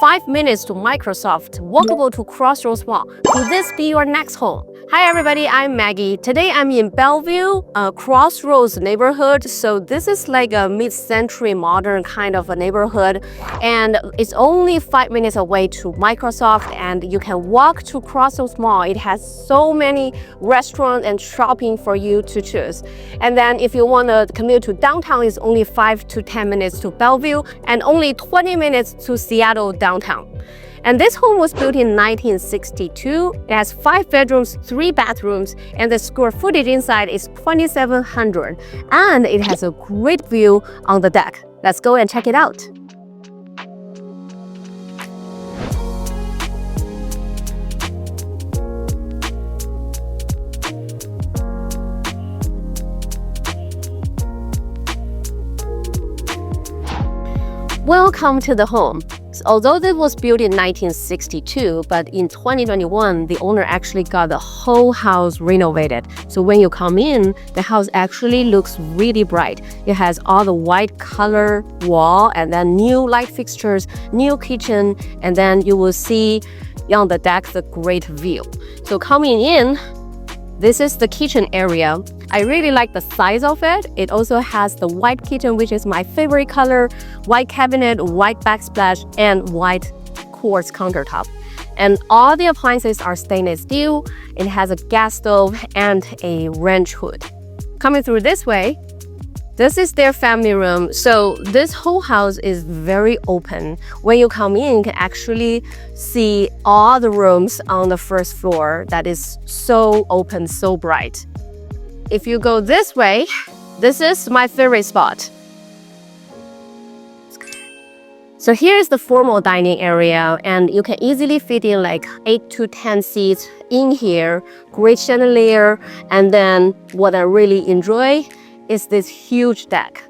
5 minutes to Microsoft, walkable to Crossroads Mall. Will this be your next home? Hi everybody, I'm Maggie. Today I'm in Bellevue, Crossroads neighborhood. So this is like a mid-century modern kind of a neighborhood, and it's only 5 minutes away to Microsoft, and you can walk to Crossroads Mall. It has so many restaurants and shopping for you to choose. And then if you want to commute to downtown, it's only 5 to 10 minutes to Bellevue and only 20 minutes to Seattle downtown. And this home was built in 1962. It has 5 bedrooms, 3 bathrooms, and the square footage inside is 2,700. And it has a great view on the deck. Let's go and check it out. Welcome to the home. Although it was built in 1962, but in 2021, the owner actually got the whole house renovated. So when you come in, the house actually looks really bright. It has all the white color wall and then new light fixtures, new kitchen, and then you will see on the deck the great view. So coming in, this is the kitchen area. I really like the size of it. It also has the white kitchen, which is my favorite color, white cabinet, white backsplash, and white quartz countertop. And all the appliances are stainless steel. It has a gas stove and a range hood. Coming through this way, this is their family room. So this whole house is very open. When you come in, you can actually see all the rooms on the first floor that is so open, so bright. If you go this way, this is my favorite spot. So here's the formal dining area, and you can easily fit in like 8 to 10 seats in here. Great chandelier, and then what I really enjoy is this huge deck.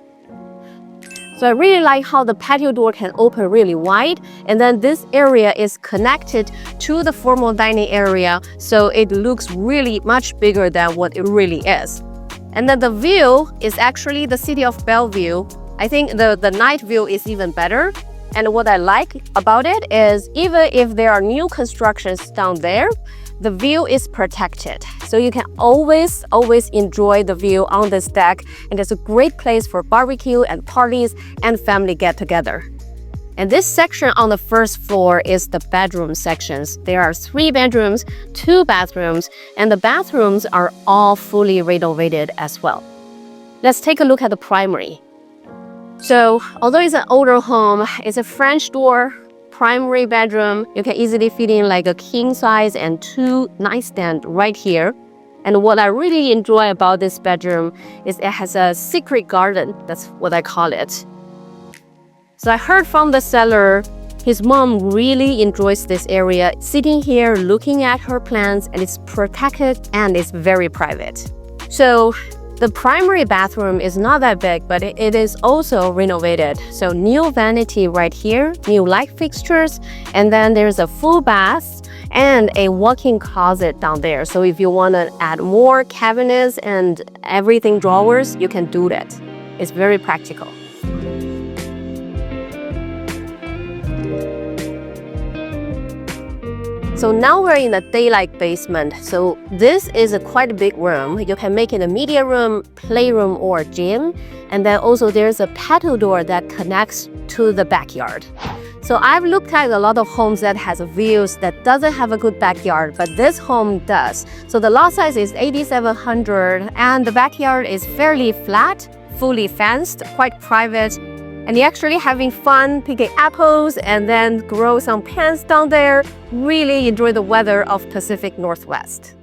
So I really like how the patio door can open really wide, and then this area is connected to the formal dining area, so it looks really much bigger than what it really is. And then the view is actually the city of Bellevue. I think the night view is even better. And what I like about it is even if there are new constructions down there, the view is protected. So you can always enjoy the view on this deck, and it's a great place for barbecue and parties and family get-together. And this section on the first floor is the bedroom sections. There are 3 bedrooms, 2 bathrooms, and the bathrooms are all fully renovated as well. Let's take a look at the primary. So although it's an older home, it's a French door, primary bedroom. You can easily fit in like a king size and 2 nightstands right here. And what I really enjoy about this bedroom is it has a secret garden. That's what I call it. So I heard from the seller, his mom really enjoys this area, sitting here looking at her plants, and it's protected and it's very private. So the primary bathroom is not that big, but it is also renovated. So new vanity right here, new light fixtures, and then there's a full bath and a walk-in closet down there. So if you want to add more cabinets and everything drawers, you can do that. It's very practical. So now we're in the daylight basement. So this is a quite big room. You can make it a media room, playroom, or gym. And then also there's a patio door that connects to the backyard. So I've looked at a lot of homes that has views that doesn't have a good backyard, but this home does. So the lot size is 8,700 and the backyard is fairly flat, fully fenced, quite private. And you're actually having fun picking apples and then grow some plants down there. Really enjoy the weather of Pacific Northwest.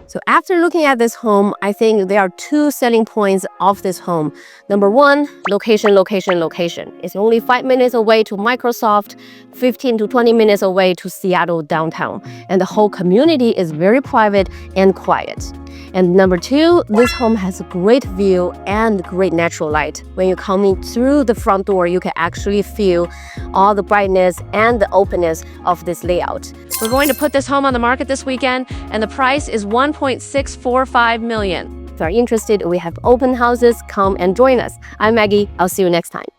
So after looking at this home, I think there are 2 selling points of this home. Number 1, location, location, location. It's only 5 minutes away to Microsoft, 15 to 20 minutes away to Seattle downtown. And the whole community is very private and quiet. And number 2, this home has a great view and great natural light. When you're coming through the front door, you can actually feel all the brightness and the openness of this layout. We're going to put this home on the market this weekend, and the price is $1.645 million. If you're interested, we have open houses. Come and join us. I'm Maggie. I'll see you next time.